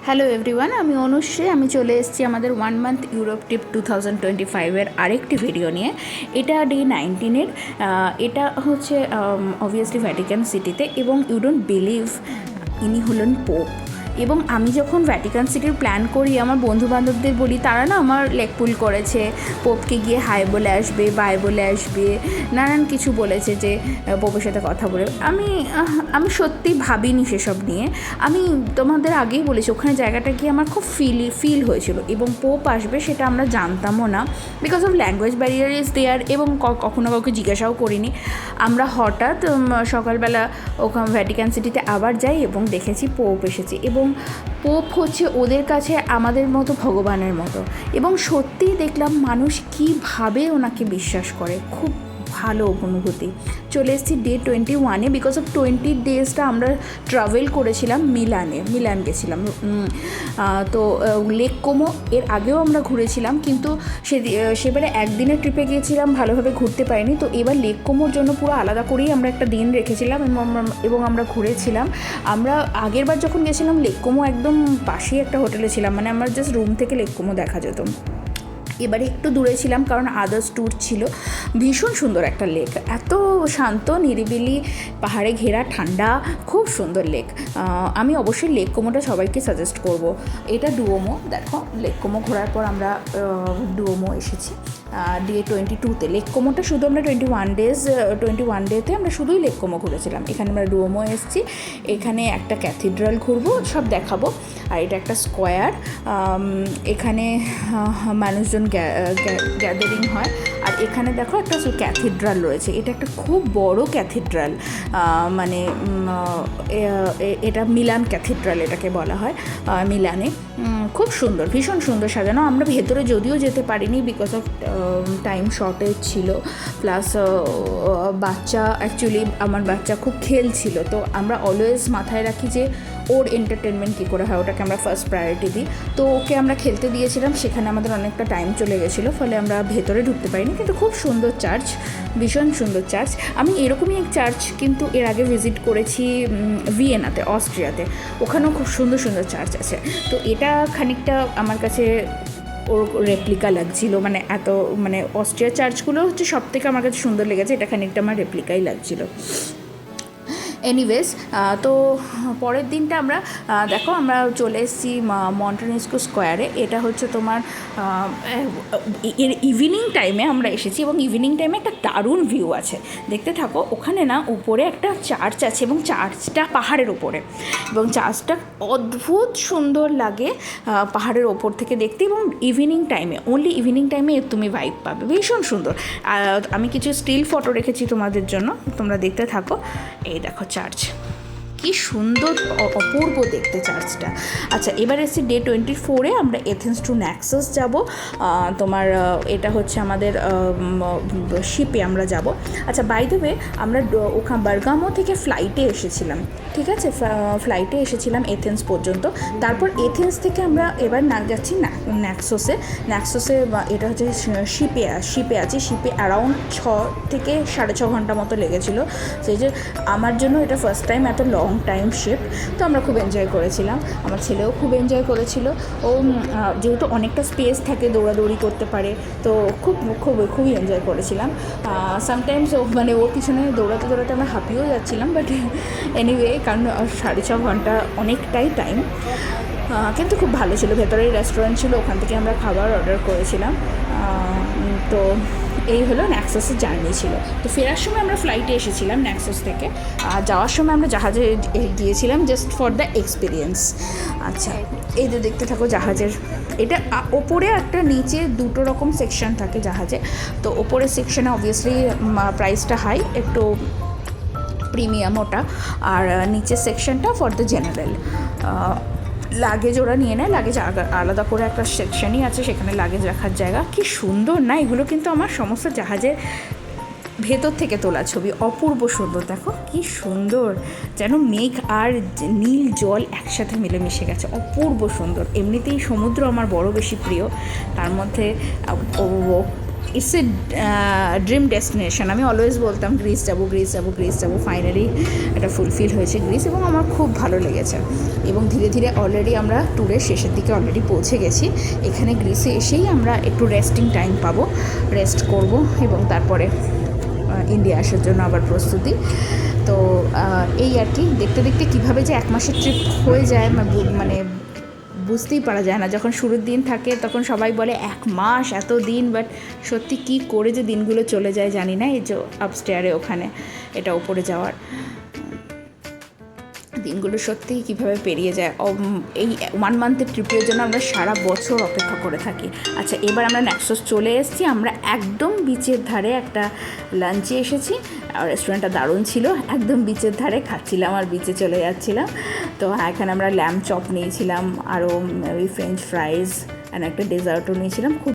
Hello everyone, আমি অনুশ্রী। আমি চলে এসেছি আমাদের 1 মান্থ ইউরোপ ট্রিপ 2025-এর আরেকটি ভিডিও নিয়ে। এটা ডে 19-এর। এটা হচ্ছে অবভিয়াসলি ভ্যাটিকান সিটিতে, এবং ইউ ডোন্ট বিলিভ ইনি হলেন পোপ। এবং আমি যখন ভ্যাটিকান সিটির প্ল্যান করি, আমার বন্ধুবান্ধবদের বলি, তারা না আমার লেগ পুল করেছে, পোপকে গিয়ে হাই বলে আসবে, বাই বলে আসবে, নানান কিছু বলেছে যে পোপের সাথে কথা বলে। আমি সত্যি ভাবিনি সেসব নিয়ে। আমি তোমাদের আগেই বলেছি, ওখানে জায়গাটা গিয়ে আমার খুব ফিল হয়েছিল, এবং পোপ আসবে সেটা আমরা জানতামও না, because of language barrier is there, এবং কখনো কাউকে জিজ্ঞাসাও করিনি। আমরা হঠাৎ সকালবেলা ওখানে ভ্যাটিকান সিটিতে আবার যাই এবং দেখেছি পোপ এসেছে, এবং পোপ হচ্ছে ওদের কাছে আমাদের মতো ভগবানের মতো। এবং সত্যিই দেখলাম মানুষ কীভাবে ওনাকে বিশ্বাস করে। খুব ভালো অনুভূতি। চলে এসেছি ডে 21-এ। বিকজ অফ 20 ডেজটা আমরা ট্রাভেল করেছিলাম মিলান গেছিলাম। তো লেক কোমো এর আগেও আমরা ঘুরেছিলাম, কিন্তু সেবারে একদিনের ট্রিপে গিয়েছিলাম, ভালোভাবে ঘুরতে পারিনি। তো এবার লেক কোমোর জন্য পুরো আলাদা করেই আমরা একটা দিন রেখেছিলাম, এবং আমরা ঘুরেছিলাম। আমরা আগের বার যখন গেছিলাম, লেক কোমো একদম পাশেই একটা হোটেলে ছিলাম, মানে আমার জাস্ট রুম থেকে লেক কোমো দেখা যেত। এবারে একটু দূরে ছিলাম কারণ আদার্স ট্যুর ছিল। ভীষণ সুন্দর একটা লেক, এত শান্ত, নিরিবিলি, পাহাড়ে ঘেরা, ঠান্ডা, খুব সুন্দর লেক। আমি অবশ্যই লেক কোমোটা সবাইকে সাজেস্ট করব। এটা ডুওমো, দেখো লেক কোমো ঘোরার পর আমরা ডুওমো এসেছি ডে 22-তে। লেক কোমোটা শুধু আমরা 21 ডেতে আমরা শুধুই লেক কোমো ঘুরেছিলাম। এখানে আমরা ডুওমো এসেছি, এখানে একটা ক্যাথিড্রাল ঘুরবো, সব দেখাবো। আর এটা একটা স্কোয়ার, এখানে মানুষজন গ্যাদারিং হয়। আর এখানে দেখো একটা ক্যাথিড্রাল রয়েছে, এটা একটা খুব বড় ক্যাথিড্রাল, মানে এটা মিলান ক্যাথিড্রাল এটাকে বলা হয়, মিলানে। খুব সুন্দর, ভীষণ সুন্দর সাজানো। আমরা ভেতরে যদিও যেতে পারিনি, বিকজ অফ টাইম শর্টেজ ছিল, প্লাস আমার বাচ্চা খুব খেলছিল। তো আমরা অলওয়েজ মাথায় রাখি যে ওর এন্টারটেনমেন্ট কী করে হয়, ওটাকে আমরা ফার্স্ট প্রায়োরিটি দিই। তো ওকে আমরা খেলতে দিয়েছিলাম, সেখানে আমাদের অনেকটা টাইম চলে গেছিলো, ফলে আমরা ভেতরে ঢুকতে পারিনি। কিন্তু খুব সুন্দর চার্চ, ভীষণ সুন্দর চার্চ। আমি এরকমই এক চার্চ কিন্তু এর আগে ভিজিট করেছি ভিয়েনাতে, অস্ট্রিয়াতে। ওখানেও খুব সুন্দর সুন্দর চার্চ আছে। তো এটা খানিকটা আমার কাছে ওর রেপ্লিকা লাগছিলো, মানে অস্ট্রিয়ার চার্চগুলো হচ্ছে সব থেকে আমার কাছে সুন্দর লেগেছে, এটা খানিকটা আমার রেপ্লিকাই লাগছিলো। এনিওয়েজ, তো পরের দিনটা আমরা দেখো আমরা চলে এসেছি মন্টেনেস্কো স্কোয়ারে। এটা হচ্ছে তোমার এর ইভিনিং টাইমে আমরা এসেছি, এবং ইভিনিং টাইমে একটা দারুণ ভিউ আছে, দেখতে থাকো। ওখানে না উপরে একটা চার্চ আছে, এবং চার্চটা পাহাড়ের ওপরে, এবং চার্চটা অদ্ভুত সুন্দর লাগে পাহাড়ের ওপর থেকে দেখতে। এবং ইভিনিং টাইমে, অনলি ইভিনিং টাইমে তুমি ভাইব পাবে, ভীষণ সুন্দর। আমি কিছু স্টিল ফটো রেখেছি তোমাদের জন্য, তোমরা দেখতে থাকো। এই দেখো চার্চ, কি সুন্দর, অপূর্ব দেখতে চার্চটা। আচ্ছা, এবার এসেছি ডে 24-এ। আমরা এথেন্স টু নাক্সস যাব। তোমার এটা হচ্ছে আমাদের শিপে আমরা যাব। আচ্ছা, বাই দ্য ওয়ে, আমরা ওখানে বার্গামো থেকে ফ্লাইটে এসেছিলাম, ঠিক আছে? ফ্লাইটে এসেছিলাম এথেন্স পর্যন্ত। তারপর এথেন্স থেকে আমরা এবার যাচ্ছি নাক্সসে। এটা হচ্ছে শিপে আছি। শিপে অ্যারাউন্ড 6 থেকে 6.5 ঘন্টা মতো লেগেছিলো। সেই যে আমার জন্য এটা ফার্স্ট টাইম এত লং টাইম শিপ। তো আমরা খুব এনজয় করেছিলাম, আমার ছেলেও খুব এনজয় করেছিল। ও যেহেতু অনেকটা স্পেস থাকে, দৌড়াদৌড়ি করতে পারে, তো খুবই এনজয় করেছিলাম। সামটাইমস ওর পিছনে দৌড়াতে আমরা হাঁপিয়েও যাচ্ছিলাম, বাট এনিওয়ে, কারণ 6.5 ঘন্টা অনেকটাই টাইম। কিন্তু খুব ভালো ছিল, ভেতরেই রেস্টুরেন্ট ছিল, ওখান থেকে আমরা খাবার অর্ডার করেছিলাম। তো এই হলো নাক্সসের জার্নি ছিল। তো ফেরার সময় আমরা ফ্লাইটে এসেছিলাম নাক্সস থেকে, আর যাওয়ার সময় আমরা জাহাজে গিয়েছিলাম, জাস্ট ফর দ্য এক্সপিরিয়েন্স। আচ্ছা, এই যে দেখতে থাকো জাহাজের, এটা ওপরে একটা নিচে দুটো রকম সেকশন থাকে জাহাজে। তো ওপরের সেকশনে অবভিয়াসলি প্রাইসটা হাই, একটু প্রিমিয়াম ওটা, আর নিচের সেকশনটা ফর দ্য জেনারেল। লাগেজ ওরা নিয়ে নেয়, লাগেজ আলাদা করে একটা সেকশনই আছে, সেখানে লাগেজ রাখার জায়গা। কি সুন্দর না এগুলো, কিন্তু আমার সমস্ত জাহাজের ভেতর থেকে তোলা ছবি, অপূর্ব সুন্দর। দেখো কি সুন্দর, যেন মেঘ আর নীল জল একসাথে মিলেমিশে গেছে, অপূর্ব সুন্দর। এমনিতেই সমুদ্র আমার বড় বেশি প্রিয়, তার মধ্যে ইটস এ ড্রিম ডেস্টিনেশন। আমি অলওয়েজ বলতাম গ্রিস যাবো, গ্রিস যাবো, গ্রিস যাবো। ফাইনালি এটা ফুলফিল হয়েছে গ্রিস, এবং আমার খুব ভালো লেগেছে। এবং ধীরে ধীরে অলরেডি আমরা ট্যুরের শেষের দিকে অলরেডি পৌঁছে গেছি। এখানে গ্রিসে এসেই আমরা একটু রেস্টিং টাইম পাবো, রেস্ট করব, এবং তারপরে ইন্ডিয়া আসার জন্য আবার প্রস্তুতি। তো এই আর কি, দেখতে দেখতে কীভাবে যে 1 মাসের ট্রিপ হয়ে যায় মানে বুঝতেই পারা যায় না। যখন শুরুর দিন থাকে তখন সবাই বলে 1 মাস এত দিন, বাট সত্যি কী করে যে দিনগুলো চলে যায় জানি না। এই যে আপস্টেয়ারে ওখানে এটা উপরে যাওয়ার দিনগুলো সত্যিই কীভাবে পেরিয়ে যায়। এই 1 মান্থের ট্রিপের জন্য আমরা সারা বছর অপেক্ষা করে থাকি। আচ্ছা, এবার আমরা নাক্সস চলে এসেছি। আমরা একদম বিচের ধারে একটা লাঞ্চে এসেছি, আর রেস্টুরেন্টটা দারুণ ছিল। একদম বিচের ধারে খাচ্ছিলাম আর বিচে চলে যাচ্ছিলাম। তো এখানে আমরা ল্যাম্ব চপ নিয়েছিলাম, আরও ফ্রেঞ্চ ফ্রাইজ অ্যান্ড একটা ডেজার্টও নিয়েছিলাম। খুব